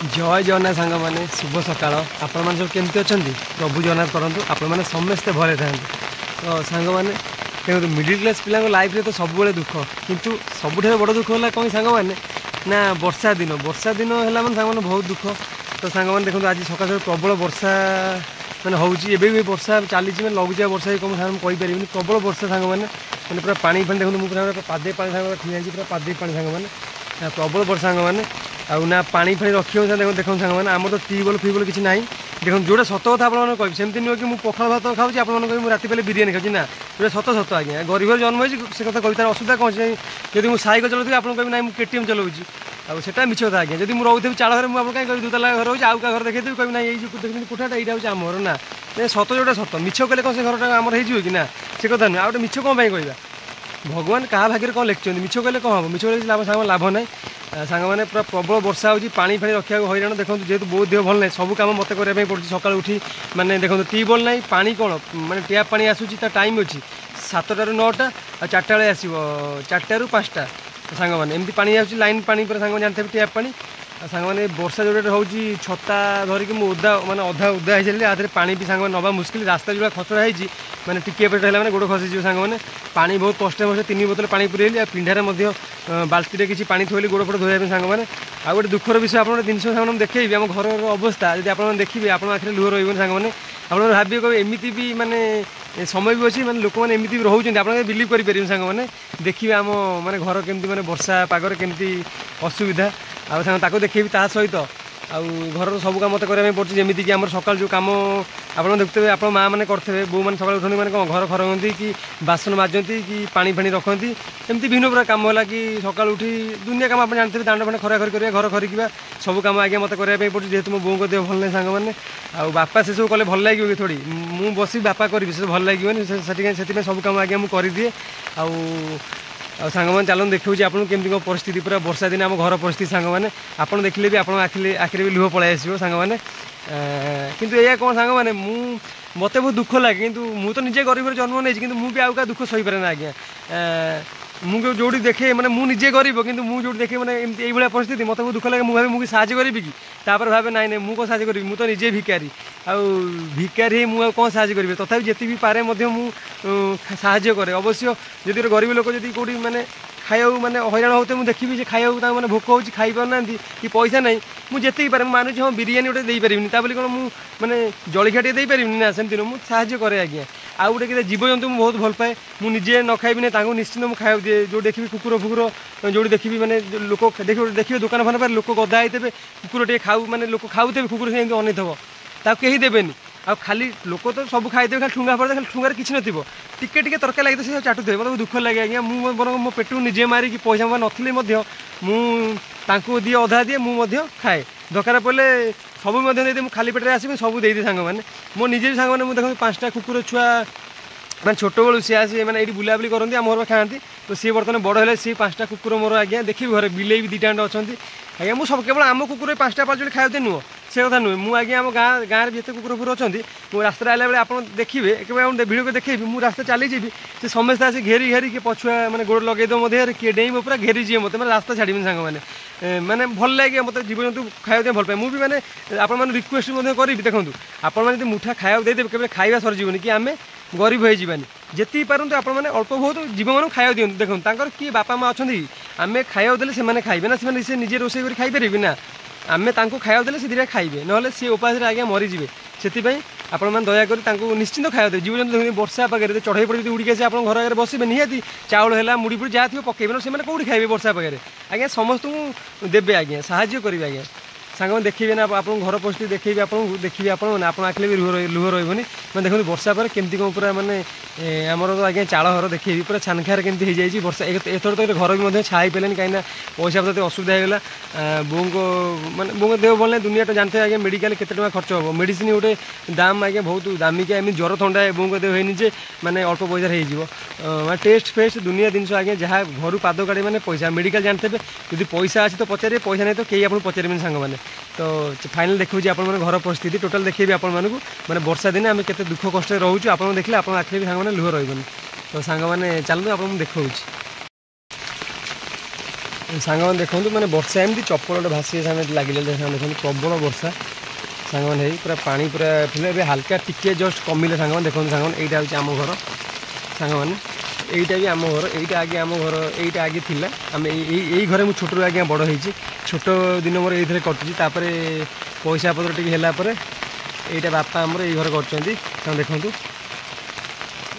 जय जगन्नाथ सांग मैंने शुभ सकाल आपण मैंने सब केमती अच्छा प्रभु जगन्नाथ करूँ आपण मैंने समस्ते भले था तो सांग मैंने देखो मिडिल क्लास पिला लाइफ तो सब दुख किंतु सबुठ बड़ दुख है कौन सांग मैंने ना वर्षा दिन है मैंने सांग मैंने बहुत दुख तो सांग मैंने देखो आज सकाल प्रबल वर्षा मैंने हूँ वर्षा चली मैंने लघुचाप वर्षा कौन सांग कहीपर प्रबल वर्षा सांग मैंने पूरा पानी फानी देखो मुझे पादे पानी सांग ठिया पूरा पादे पानी सांग मैंने प्रबल वर्षा सांग मैंने ना पानी फानी रखी देखो देखो सांग मैंने आम तो ट्यूबवेल फ्यूबवेल किसी ना देखो जोटा सत कथा आप कह सेमती नुह कि मुझे पखाल भात खाऊँ आप राति पहले बिरियानी खाऊँ ना जो सत सत आज्ञा गरीब जन्म हो कथा कही तार असुविधा कौन जब मुझे सैकल चलाऊँ आप कह ना मुझे केटीएम चलाऊँगी आटा मिछ कथा आज्ञा जब मुझे रोथी चाल घर मुझे कहीं दुतला घर हो आउ घर देखी कह ना ये देखते कोठाटा यहाँ हूँ आम घर ना सत जोटा सत मिछ कले कौन से घरटा आम हो ना से कथा नुह आटे मिछ कौन कहवा भगवान क्या भाग्य कौन लिखिं मिछ कहले कौन हम मिछ कहले लाभ ना सांग मैंने पूरा प्रबल वर्षा हो पानी फानी रखा हईराण देखो जेहतु बहुत देह भल ना सब कम मत करने पड़े सका उठी मैंने देखो ट्यूबवेल ना पानी कौन मैंने टैप पानी आसूँ टाइम अच्छी 7टाରୁ 9ଟା और 4टा बेले आसो 4टाରୁ 5टा सांग मैंने एमती पानी आसूँ लाइन पानी पर सांग जानते टैप पानी सांग मैंने वर्षा जोटा हूँ छता धरिकी मुझे माने अधा उदा हो आधे पानी भी सांग नवा मुस्किल रास्ता जो खतरा है मैंने टिके पेट है गोड़ खसीज सांग मैंने पानी बहुत कष्ट 3 बोतल पानी पुरेली पिंढारे बाल्टी किसी पानी थोली गोड़ फड़ धोया सांग मैंने आ गए दुखर विषय आप जिन सांग देखी आम घर अवस्था जब आप देखिए आप आखिर लुह रही सांग मैंने आप भाविए कहे एमती भी माने समय भी अच्छी मैंने लोक मैंने एमती भी रोचे आप बिलीव करेंगे सांग मैंने देखिए आम माने घर केमती माने वर्षा पागर केमती असुविधा आ सांग देखिए ता सहित घर सब कम मत कराया पड़े जमीक कि आम सकाल जो कम आप देखते आप माँ मैंने करते बो मैंने सकाल उठती मैंने कौन घर खरगती कि बासन माजती कि पानी फानी रखती एमती भिन्न प्रकार कम है कि सकाल उठी दुनिया कम आप जानते दांड फाण खरा खरी करा घर खरिका सब कम आगे मत कराया पड़े जेहतु मो बों देह भल ना सांग मैंने बापा से सब कले भल लगे कि थोड़ी मुझे बस बापा करी से भल लगे से सब कम आगे मुझे करदिए सांग मैंने चलो देखिए आपको केमती कौन परिस्थिति पूरा वर्षा दिन आम घर परिस्थिति सांग मैंने आप देखले भी आप आखिरी भी लुह पलि आसो सांग मैंने किंतु या कौन सांग मैंने मत बहुत दुख लगे किंतु मु तो निजे गरीब जन्म नहीं कि मुझे आउ क्या दुख सही पारे ना आज्ञा मुझे जोड़ी देखे मैंने मुझे गरीब कि मुझे देखे मैंने ये परिस्थिति मत बहुत दुख लगे मुझे मुझे साहय करी कि तापर भावे ना ना मुझे कौन साहय करी मुझे तो निजे भिकारी भिकारी मुझे कौन साहय करी तथा जी भी पारे साहय करे अवश्य जदि गरीब लोक जब कौटी मैंने खाया मैंने हईराण होते मुझे देखी खाया मैंने भोक हो खाई पारना कि पैसा ना मुझे जी पारे मानुची हाँ बिरियानी गोटे दे पारि कौन मैंने जलिखा टे दे पारि ना सेमती मुझे साहय करे आज्ञा आउ गोटे जीवजंतु मुझे बहुत भल पाए मुझे न खाइबी ना निश्चित मुझे खाया दिए जो देखी कुकुर फुकुर जो देखी मैंने लोक देखिए दुकान फान पर लोक गदा होते कुकुर टे खाऊ मैंने लोक खाऊे कुकुर से अनैथब ताकू कहीं देवेनि आ खाली लोक तो सब खाईदे खाली ठुंगा पड़े खाली ठुंगार किसी नथिबो टिके टिके तरकारी लगे से चाटुथे मतलब दुख लगे आज्ञा मुझे बरं मो पेटू निजे मारिकी पैसा मोर नथी मुझे दिए अधा दिए मुझे खाए दरकार पड़े सब खाली पेटे आसबि सब दे सांग मैंने मो निजे भी सांग मैंने मुझे देखो 5टा कुकुर छुआ मैंने छोट बेलू सी आसे मैंने ये बुलाबुली करती आम घर खाती तो सी बर्तमान बड़ है सी 5टा कुकुर मोर आज्ञा देखिए घर बिले भी 2टा अच्छा आज्ञा मुझे सब केवल आम कुकुर 5टा 5 जोड़ी खाया नुह से कथा नुहे मुझे आज्ञा आम गाँव जिते कुकुर फुकुर अच्छा मुझे रास्ता आला बेले आप देखिए भिडियो को देखी मुझे रास्ता चली जी से समस्ते आसे घेरी घेरी किए पछुआ मैंने गोड़ लगे किए डेब पूरा घेरी जी मत मैंने रास्ता छाड़ी सांग मैंने भल लगे मतलब जीवजंतु खाया भल पाए मुझे मैंने आप रिक्वेस्ट करी देखो आप मुठा खाया देदेवे केवल खाଇବା सरजीवन कि आम गरीब हो जावानी जी पारतु आप अल्प बहुत जीव मान खाया दिखाँ देखो किए बापा माँ अच्छा आम खाया देले से खाइबे ना से निजे रोसे कर खाईपारे ना आम खाया देले से धीरे खाइबे ना सी उपास आज्ञा मरीजे से आपण मैंने दयाक निश्चिंत खाया दे जीवजंतु वर्षा पाखे चढ़ई पड़े उड़ी आसे आप घर आगे बसबे निहाती चाउल है मुड़ी पुड़ी जहाँ थी पकेबे से कौटी खाइबे वर्षा पाखे आज्ञा समस्त देवे आज्ञा साहाय्य करेंगे आज्ञा सांग मैंने देखिए ना आप घर परिस्थिति देखिए आप देखिए आप आखिले भी लुह रही मैं देखो वर्षा पर केमती कौन पूरा मैंने आमर तो आज्ञा चाल घर देखिए पूरा छानखार केमती हो जाए वर्षा एथर तो घर भी छाई पारे कहीं पैसा पत्र असुविधा होगा बों को मैंने बों देह भल ना दुनिया तो जानते आज्ञा मेडिकल केते टଙ୍କା खर्च हम मेडिसिन गोटे दाम आज्ञा बहुत दामिका एम ज्वर थंडा बों को देह होनी जे मैंने अल्प पैसा टेस्ट फेस्ट दुनिया जिन आज्ञा जहाँ घर पाद काढ़े मैंने पैसा मेडिकल जानते जब पैसा अच्छी तो पचारे पैसा नहीं तो कहीं आपको पचारे सांग मैंने तो फाइनल देखिए आप घर परिस्थिति टोटाल देखिए आपण मैंने वर्षा दिन आम के दुख कष्ट रोचु आप देखिए आप आखिर भी सांग लुह रही तो सांग मैंने चलते आप देखा ସାଙ୍ଗମାନେ ଦେଖନ୍ତୁ ମାନେ ବର୍ଷା ଏମିତି ଚପଲ ଗୋଟେ ଭାସି ସାଙ୍ଗେ ଲାଗିଲେ ଦେଖନ୍ତୁ ପ୍ରବଳ ବର୍ଷା ସାଙ୍ଗମାନେ ହେଇ ପୁରା ପାଣି ପୁରା ଥିଲେ ଏବେ ହାଲକା ଟିକେ ଜଷ୍ଟ କମିଲେ ସାଙ୍ଗମାନେ ଦେଖନ୍ତୁ ସାଙ୍ଗମାନେ ଏଇଟା ହେଉଛି ଆମ ଘର ସାଙ୍ଗମାନେ এইটা ବି ଆମ ଘର এইটা ଆଗେ ଆମ ଘର এইଟା ଆଗେ ଥିଲା ଆମେ ଏଇ ଘରେ ମୁଁ ଛୋଟରୁ ଆଜ୍ଞା ବଡ଼ ହେଇଛି ଛୋଟ ଦିନ ମୋର ଏଇଥିରେ କଟୁଛି ତାପରେ ପଇସା ପତ୍ର ଟିକେ ହେଲା ପରେ এইটা ବାପା ଆମର ଏଇ ଘର କରୁଛନ୍ତି ତାଙ୍କୁ ଦେଖନ୍ତୁ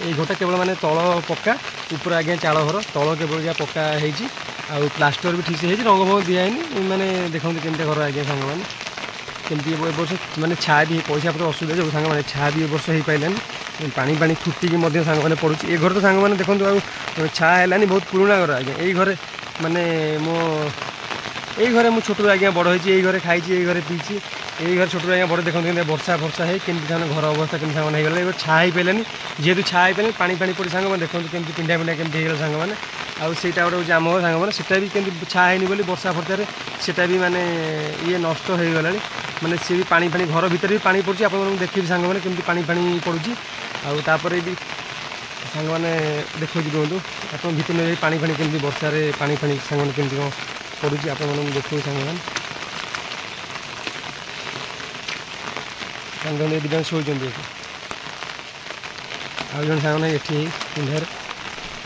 এই ঘরটা কেবল মানে তল পক্কা উপরে আজ্ঞা চাল ঘর তল কেবল যা পক্কা হয়েছি আর প্লাস্টর भी ठीक से হয়েছে রঙ ফঙ দিয়া হয়নি মানে দেখুন কেমতি ঘর আজ্ঞা সাং মানে কেমতি এ বর্ষ মানে ছা भी পয়সা পত্র অসুবিধা যে সাং মানে ছা भी এ বর্ষ হয়ে পাইলানি পানি পানি ফুটিকি মধ্যে সাং মানে পড়ুছি এ ঘর তো সাং মানে দেখুন আর ছা হেলানি বহুত পুরোনা ঘর আজ্ঞা এই ঘরে মানে মো এই ঘরে মু ছোট আজ্ঞা বড় হয়েছি এই ঘরে খাইছি এই ঘরে পিছি এই ঘরে ছোট আজ্ঞা বড় দেখুন কেমতি বর্ষা ফর্ষা হয়ে কেমতি সাংনে ঘর অবস্থা কেমতি সাং হয়ে গেল এবার ছা হয়ে পাইলানি যেহেতু ছা হয়ে পাইলানি পানি পানি পড়ি সাং মানে দেখুন কেমতি পিন্ডা পিন্ডা কেমতি হয়ে গেল সাং মানে ଆଉ ସେଇଟା ଗୋଟେ ହେଉଛି ଆମ ସାଙ୍ଗମାନେ ସେଟା ବି କେମିତି ଛା ହେଇନି ବୋଲି ବର୍ଷା ଫର୍ଷାରେ ସେଟା ବି ମାନେ ଇଏ ନଷ୍ଟ ହେଇଗଲାଣି ମାନେ ସିଏ ବି ପାଣି ପାଣି ଘର ଭିତରେ ବି ପାଣି ପଡ଼ୁଛି ଆପଣମାନଙ୍କୁ ଦେଖିବି ସାଙ୍ଗମାନେ କେମିତି ପାଣି ପାଣି ପଡ଼ୁଛି ଆଉ ତାପରେ ବି ସାଙ୍ଗମାନେ ଦେଖଉଛି ରୁହନ୍ତୁ ଆପଣ ଭିତରେ ନେଇ ପାଣି ପାଣି କେମିତି ବର୍ଷାରେ ପାଣି ପାଣି ସାଙ୍ଗମାନେ କେମିତି କ'ଣ ପଡ଼ୁଛି ଆପଣମାନଙ୍କୁ ଦେଖୁଛି ସାଙ୍ଗମାନେ ସାଙ୍ଗମାନେ ଦୁଇ ଜଣ ଶୋଇଛନ୍ତି ଏଠି ଆଉ ଜଣେ ସାଙ୍ଗମାନେ ଏଠି ପିନ୍ଧାରେ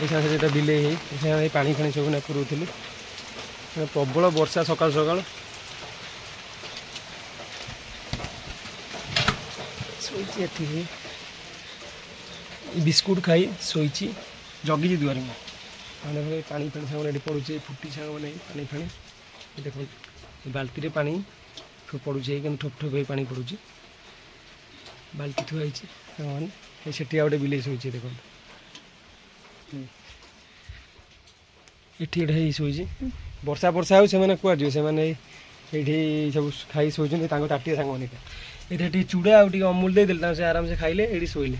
এই সাথে যেটা বিলে এই পানি ফানি সব না পুরোলি প্রবল বর্ষা সকাল সকাল শোইছি এটি বিস্কুট খাই শোইছি জগিছি দুয়ারে মানে পানি ফানি সামনে এটি পড়ুছে ফুটি সাং মানে পানি ফানি দেখুন বালতিরে পানি পড়ুছে কিন্তু ঠোপ ঠোপ হয়ে পানি পড়ুছে বালতি থুয়া হয়েছে মানে সেটি আর গোটে বিলে শোইছে দেখুন এটি এটা ହେଇ ଶୋଇଛି ବର୍ଷା ବର୍ଷା ହଉ ସେମାନେ କୁଆଡ଼େ ଯିବେ ସେମାନେ ଏଇଠି ସବୁ ଖାଇ ଶୋଇଛନ୍ତି ତାଙ୍କ ତାଟିଆ ସାଙ୍ଗମାନେ ଏଇଟା ଟିକେ ଚୁଡ଼ା ଆଉ ଟିକେ ଅମୁଲ ଦେଇଦେଲେ ତାଙ୍କୁ ସେ ଆରାମସେ ଖାଇଲେ ଏଇଠି ଶୋଇଲେ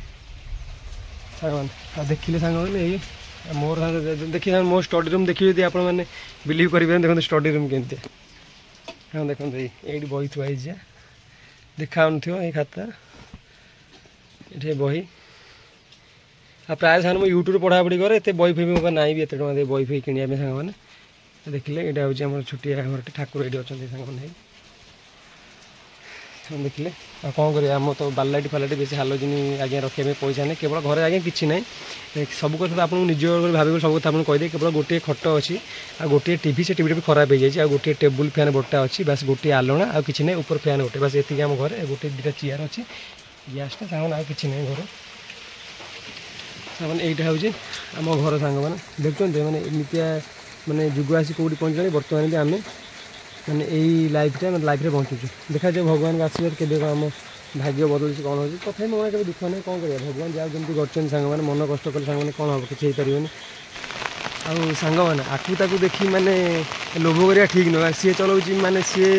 ସାଙ୍ଗମାନେ ଆଉ ଦେଖିଲେ ସାଙ୍ଗମାନେ ଏଇ ମୋର ଦେଖିଲେ ମୋ ଷ୍ଟଡି ରୁମ୍ ଦେଖିବେ ଯଦି ଆପଣମାନେ ବିଲିଭ୍ କରିବେନି ଦେଖନ୍ତୁ ଷ୍ଟଡି ରୁମ୍ କେମିତି ହଁ ଦେଖନ୍ତୁ ଏଇଠି ବହି ଥୁଆ ହେଇଛି ଦେଖାଯାଉନଥିବ ଏଇ ଖାତା ଏଠି ବହି ଆଉ ପ୍ରାୟ ସାଙ୍ଗମାନେ ମୁଁ ୟୁଟ୍ୟୁବ୍ରେ ପଢ଼ାପଢ଼ି କରେ ଏତେ ବହି ଫହି ମୋ ନାହିଁ ବି ଏତେ ଟଙ୍କା ଦେଇ ବହି ଫହି କିଣିବା ପାଇଁ ସାଙ୍ଗମାନେ ଦେଖିଲେ ଏଇଟା ହେଉଛି ଆମର ଛୋଟିଆ ଘରଟି ଠାକୁର ଏଇଠି ଅଛନ୍ତି ସାଙ୍ଗମାନେ ଦେଖିଲେ ଆଉ କ'ଣ କରିବା ଆମର ତ ବାଲାଇଟ୍ ଫାଲାଇଟ୍ ବେଶୀ ହାଲୋଜିନି ଆଜ୍ଞା ରଖିବା ପାଇଁ ପଇସା ନାହିଁ କେବଳ ଘରେ ଆଜ୍ଞା କିଛି ନାହିଁ ସବୁ କଥା ତ ଆପଣଙ୍କୁ ନିଜ ଭାବିବ ସବୁ କଥା ଆପଣଙ୍କୁ କହିଦେବେ କେବଳ ଗୋଟିଏ ଖଟ ଅଛି ଆଉ ଗୋଟିଏ ଟିଭି ସେ ଟିଭିଟା ବି ଖରାପ ହେଇଯାଇଛି ଆଉ ଗୋଟିଏ ଟେବୁଲ୍ ଫ୍ୟାନ୍ ବଡ଼ଟା ଅଛି ବାସ୍ ଗୋଟିଏ ଆଲଣା ଆଉ କିଛି ନାହିଁ ଉପର ଫ୍ୟାନ୍ ଗୋଟେ ବାସ୍ ଏତିକି ଆମ ଘରେ ଗୋଟେ ଦୁଇଟା ଚେୟାର ଅଛି ଗ୍ୟାସ୍ଟା ସାଙ୍ଗମାନେ ଆଉ କିଛି ନାହିଁ ଘରେ ମାନେ ଏଇଟା ହେଉଛି ଆମ ଘର ସାଙ୍ଗମାନେ ଦେଖୁଛନ୍ତି ମାନେ ଏମିତିଆ ମାନେ ଯୁଗ ଆସି କେଉଁଠି ପହଞ୍ଚିଲାଣି ବର୍ତ୍ତମାନ ବି ଆମେ ମାନେ ଏଇ ଲାଇଫ୍ଟା ମାନେ ଲାଇଫ୍ରେ ବଞ୍ଚୁଛୁ ଦେଖାଯାଉ ଭଗବାନଙ୍କ ଆଶୀର୍ବାଦ କେବେ କ'ଣ ଆମ ଭାଗ୍ୟ ବଦଳୁଛି କ'ଣ ହେଉଛି ତଥାପି ମୋ କେବେ ଦୁଃଖ ନାହିଁ କ'ଣ କରିବା ଭଗବାନ ଯାହା ଯେମିତି କରିଛନ୍ତି ସାଙ୍ଗମାନେ ମନ କଷ୍ଟ କଲେ ସାଙ୍ଗମାନେ କ'ଣ ହେବ କିଛି ହେଇପାରିବନି ଆଉ ସାଙ୍ଗମାନେ ଆକୁ ତାକୁ ଦେଖି ମାନେ ଲୋଭ କରିବା ଠିକ୍ ନୁହେଁ ସିଏ ଚଲାଉଛି ମାନେ ସିଏ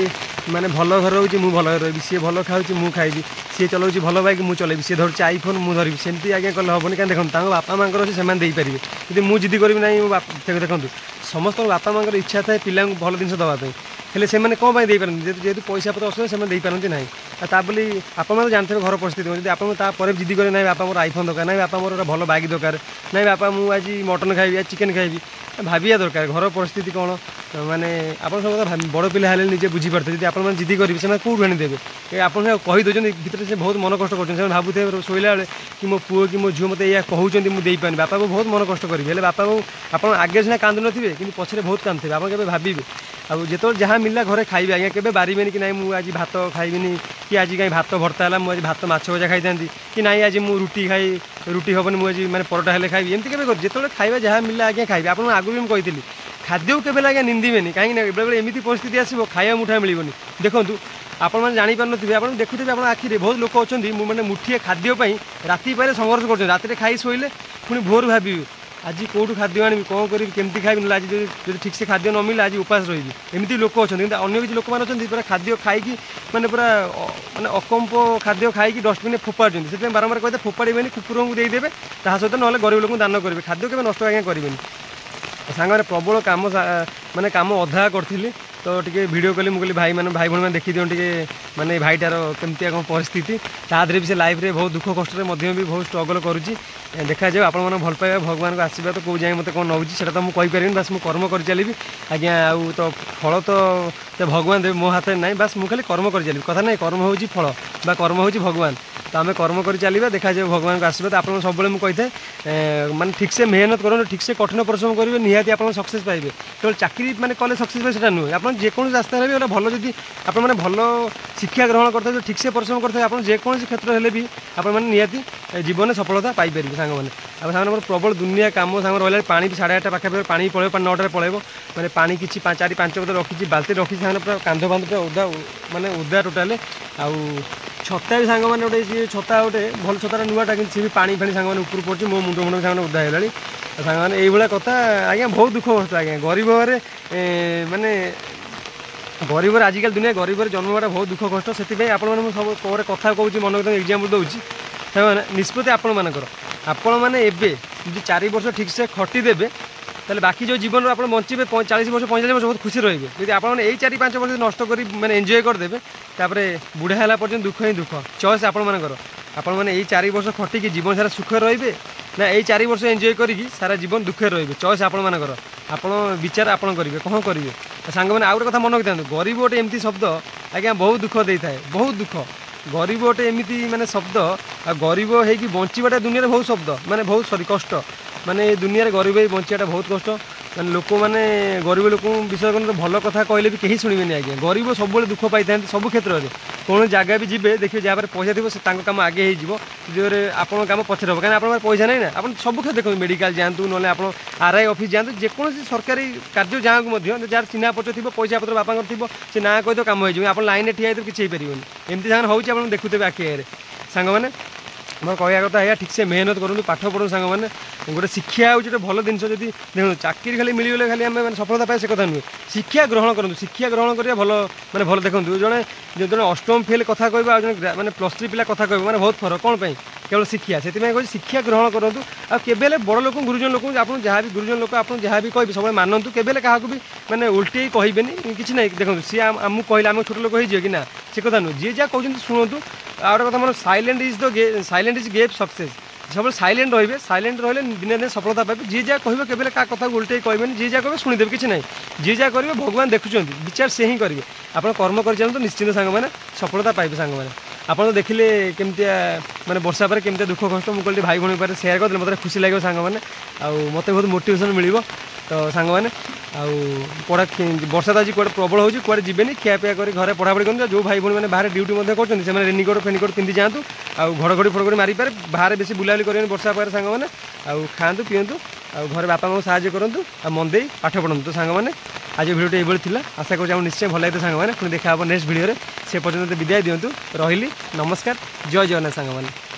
ମାନେ ଭଲ ଘର ରହୁଛି ମୁଁ ଭଲ ଘରେ ରହିବି ସିଏ ଭଲ ଖାଉଛି ମୁଁ ଖାଇବି ସିଏ ଚଲାଉଛି ଭଲ ବାଇକ୍ ମୁଁ ଚଲେଇବି ସିଏ ଧରୁଛି ଆଇଫୋନ୍ ମୁଁ ଧରିବି ସେମିତି ଆଜ୍ଞା କଲେ ହେବନି କାରଣ ଦେଖନ୍ତୁ ତାଙ୍କ ବାପା ମାଆଙ୍କର ଅଛି ସେମାନେ ଦେଇପାରିବେ ଯଦି ମୁଁ ଜିଦି କରିବି ନାହିଁ ମୋ ବାପା ଦେଖନ୍ତୁ ସମସ୍ତଙ୍କ ବାପା ମାଆଙ୍କର ଇଚ୍ଛା ଥାଏ ପିଲାଙ୍କୁ ଭଲ ଜିନିଷ ଦେବା ପାଇଁ ହେଲେ ସେମାନେ କ'ଣ ପାଇଁ ଦେଇପାରନ୍ତି ଯେହେତୁ ପଇସା ପତ୍ର ଅସୁବିଧା ସେମାନେ ଦେଇପାରନ୍ତି ନାହିଁ ଆଉ ତା ବୋଲି ଆପଣମାନେ ଜାଣିଥିବେ ଘର ପରିସ୍ଥିତି ଯଦି ଆପଣ ତାପରେ ଜିଦି କରିବେ ନାହିଁ ବାପା ମୋର ଆଇଫୋନ୍ ଦରକାର ନାହିଁ ବାପା ମୋର ଗୋଟେ ଭଲ ବାଇକ୍ ଦରକାର ନାହିଁ ବାପା ମୁଁ ଆଜି ମଟନ୍ ଖାଇବି ଆଜି ଚିକେନ୍ ଖାଇବି ଭାବିବା ଦରକାର ଘର ପରିସ୍ଥିତି କ'ଣ ମାନେ ଆପଣ ସବୁ କଥା ବଡ଼ ପିଲା ହେଲେ ନିଜେ ବୁଝିପାରୁଥିବେ ଯଦି ଆପଣମାନେ ଜିଦି କରିବେ ସେମାନେ କେଉଁଠୁ ଆଣି ଦେବେ ଆପଣ କହିଦେଉଛନ୍ତି ଭିତରେ ସେ ବହୁତ ମନ କଷ୍ଟ କରୁଛନ୍ତି ସେମାନେ ଭାବୁଥିବେ ଶୋଇଲା ବେଳେ କି ମୋ ପୁଅ କି ମୋ ଝିଅ ମୋତେ ଏଇଆ କହୁଛନ୍ତି ମୁଁ ଦେଇପାରୁନି ବାପାକୁ ବହୁତ ମନ କଷ୍ଟ କରିବି ହେଲେ ବାପାକୁ ଆପଣ ଆଗେ ସିନା କାନ୍ଦୁ ନଥିବେ କିନ୍ତୁ ପଛରେ ବହୁତ କାନ୍ଦୁଥିବେ ଆପଣ କେବେ ଭାବିବେ ଆଉ ଯେତେବେଳେ ଯାହା ମିଳିଲା ଘରେ ଖାଇବେ ଆଜ୍ଞା କେବେ ବାରିବେନି କି ନାହିଁ ମୁଁ ଆଜି ଭାତ ଖାଇବିନି କି ଆଜି କାହିଁ ଭାତ ଭର୍ତ୍ତା ହେଲା ମୁଁ ଆଜି ଭାତ ମାଛ ଭଜା ଖାଇଥାନ୍ତି କି ନାହିଁ ଆଜି ମୁଁ ରୁଟି ହେବନି ମୁଁ ଆଜି ମାନେ ପରଟା ହେଲେ ଖାଇବି ଏମିତି କେବେ କରୁ ଯେତେବେଳେ ଖାଇବା ଯାହା ମିଳିଲା ଆଜ୍ଞା ଖାଇବେ ଆପଣଙ୍କୁ ଆଗରୁ ବି ମୁଁ କହିଥିଲି ଖାଦ୍ୟକୁ କେବେ ଆଜ୍ଞା ନିନ୍ଦିବେନି କାହିଁକି ନା ବେଳେବେଳେ ଏମିତି ପରିସ୍ଥିତି ଆସିବ ଖାଇବା ମୁଠା ମିଳିବନି ଦେଖନ୍ତୁ ଆପଣମାନେ ଜାଣିପାରୁନଥିବେ ଆପଣ ଦେଖୁଥିବେ ଆପଣ ଆଖିରେ ବହୁତ ଲୋକ ଅଛନ୍ତି ମୁଁ ମାନେ ମୁଠିଏ ଖାଦ୍ୟ ପାଇଁ ରାତି ପାଇଲେ ସଂଘର୍ଷ କରୁଛନ୍ତି ରାତିରେ ଖାଇ ଶୋଇଲେ ପୁଣି ଭୋର ଭାବିବେ ଆଜି କେଉଁଠୁ ଖାଦ୍ୟ ଆଣିବି କ'ଣ କରିବି କେମିତି ଖାଇବି ନହେଲେ ଆଜି ଯଦି ଠିକ୍ସେ ଖାଦ୍ୟ ନ ମିଳିଲା ଆଜି ଉପାସ ରହିବି ଏମିତି ଲୋକ ଅଛନ୍ତି କିନ୍ତୁ ଅନ୍ୟ କିଛି ଲୋକମାନେ ଅଛନ୍ତି ପୁରା ଖାଦ୍ୟ ଖାଇକି ମାନେ ପୁରା ମାନେ ଅକମ୍ପ ଖାଦ୍ୟ ଖାଇକି ଡଷ୍ଟବିନ୍ରେ ଫୋପାଡ଼ୁଛନ୍ତି ସେଥିପାଇଁ ବାରମ୍ବାର କହିଲେ ଫୋପାଡ଼ିବେନି କୁକୁରଙ୍କୁ ଦେଇଦେବେ ତାହା ସହିତ ନହେଲେ ଗରିବ ଲୋକଙ୍କୁ ଦାନ କରିବେ ଖାଦ୍ୟ କେବେ ନଷ୍ଟ ଆଜ୍ଞା କରିବେନି ସାଙ୍ଗରେ ପ୍ରବଳ କାମ ମାନେ କାମ ଅଧା କରିଥିଲି तो टे भिडियो कली मुझे भाई मैंने भाई भाई देखी दियो टे माने भाईटार केमती कौन परिस्थिति तादे भी से लाइफ रे बहुत दुख कष्ट भी बहुत स्ट्रगल करुच्ची देखा जाए आप भल पाइबा भगवान को आशीर्वाद कौ जाए मत कौन नौ से तो मुझे कहीपर बास मुझे कर्म कर चलि आज्ञा आउ तो फल तो भगवान देव मो हाथ में ना बास मुझे खाली कर्म कर चलि कथा ना कर्म हूँ फल बा कर्म हूँ भगवान तो आम कर्म कर चलवा देखा जाए भगवान को आशीर्वाद आप सब मुझे माने ठीक से मेहनत करूँ ठीक से कठिन परिश्रम करेंगे निहाती आप सक्सेस पाइबे केवल चाकरी मैंने कले सक्सेस पाए नुहे आप जेको रास्ता है भी भल जब आप भल शिक्षा ग्रहण करते ठीक से परिश्रम करते आप जेको क्षेत्र में भी आप निहाती जीवन में सफलता पाइपर सांग मैंने आप सांग प्रबल दुनिया कम सांग रहा पानी भी 8:30 पाखे पानी पड़े 9टार पड़े मैंने पानी किसी 4-5 बोतल रखी बाल्टी रखी सांग पूरा कांध बांध पूरा ओदा माने ओदा टोटाल आउ छता भी सांग मैंने गोटे छता गोटे भल छता नुआटा कि भी पानी फाणी सांग ऊपर पड़े मो मुंड मुंड सांग ओदा है सांग मैंने ये कथा आज्ञा बहुत दुख कष्ट आज्ञा गरीब माने गरीब आजिकल दुनिया गरीब जन्मटा बहुत दुख कष्ट से आप सब कथा कहूँ मन एग्जाम्पल दूसरी निष्पत्ति आपण मैंने एवं 4 वर्ष ठीक से खटिदेवे ताले बाकी जो जीवन आप बचे 40 वर्ष 45 वर्ष बहुत खुशी रही यदि आप 4-5 वर्ष नष्ट कर मैंने एंजॉय करदे बुढ़ा है पर्यटन दुख ही दुख चॉइस आपण मैंने 4 वर्ष खटिकी जीवन सारा सुख रे ना यही 4 वर्ष एंजॉय करी सारा जीवन दुखे रे चॉइस आपण विचार आपड़ करेंगे कौन करेंगे सांग मैंने आउ गोटे कथा मन रखी गरीब गोटे एमती शब्द आज्ञा बहुत दुख दे था बहुत दुख गरीब गोटे एमती माने शब्द आ गरीब होगी बंचाटा दुनिया बहुत शब्द माने बहुत सॉरी कष्ट माने दुनिया गरीब हो बंचाटा बहुत कष्ट माने लोक मैंने गरीब लोक विषय कर भल कथा कहले भी कहीं शुणवे आज्ञा गरीब सब दुख पाई था सब क्षेत्र में कौन जगह भी जीवे देखिए जहाँ पर पैसा थी कम आगे हो आप कम पचर हम कहीं आप पैसा नहीं ना आप सब क्षेत्र देखो मेडिकल जातु ना आप आरआई ऑफिस जातु जेको सरकारी कार्य जहाँ जार चिन्ह परिचय थी पैसा पत्र बापा थी से ना कही तो कम हो आप लाइन में ठिया तो किसी पारे एमती सामान हो देखुते आखि सांग मैंने मोर कहया कथा है ठीक से मेहनत करूँ पाठ पढ़ू सांग मैंने गोटे शिक्षा हूँ गोटे भल जिन जब देखो चाकरी खाली मिलगले खाली आम सफलता पाए से कथा नुहे शिक्षा ग्रहण करूँ शिक्षा ग्रहण करा भल मैंने भल देखो जड़े जो अष्टम फेल कथा कह मैंने +3 पिला कथा कह मैंने बहुत फरक कौन पाई केवल शिक्षा से कह शिक्षा ग्रहण करूँ आबे बड़ लोक गुरुजन लोक आप जहाँ भी गुरुजन लोक आप जहाँ भी कहे सब मानतु केबे क्या भी मैंने उल्टे कहे कि ना देखो सी आमको कहले आम छोट लोक हो कि ना से कथा नुहे जी जहाँ कहते शुणु आ गए कथा मन साइलेंट इज गेट सक्सेस सब साइलेंट रे साइलेंट रही दिन दिन सफलता पाइबे जी जहाँ कहे केवल क्या कथा उल्टे कहे जी जहाँ कहे शुणीदेव कि ना जी जहाँ करेंगे भगवान देखुं विचार से ही करेंगे आप कर्म कर चलते निश्चिंत सांग मैंने सफलता पाइबे सांग मैंने आप देखिले केमतिया माने वर्षा पर केमतिया दुख कष्ट मुझे भाई भाई पर सेयार करदे मतलब खुशी लगे सांग मैंने मत बहुत मोटिवेशन मिल तो सांग मैंने पढ़ा वर्षा तो आज कौटे प्रबल हो कौटे जीवेनि खियापिया कर घर पढ़ापढ़ी करते जो भाई भाई मैंने बाहर ड्यूटी कर रेनिकोट फेनिकोट पिंधि जातु आउ घड़घड़ी फड़घड़ी मारी पारे बाहर बेसी बुलाबुली करें वर्षा पारे सांग मैंने खातु पीतु आ घर बापा को साहय करूँ आ मन दे पाठ पढ़ु तो सांग मैंने आज भिडियो ये आशा करूँ निश्चय भल लगे सांग मैंने पुणी देखा नेक्स्ट भिडियो से पर्यटन विदाय दिंतु रही नमस्कार जय जगन्नाथ सांग मैंने।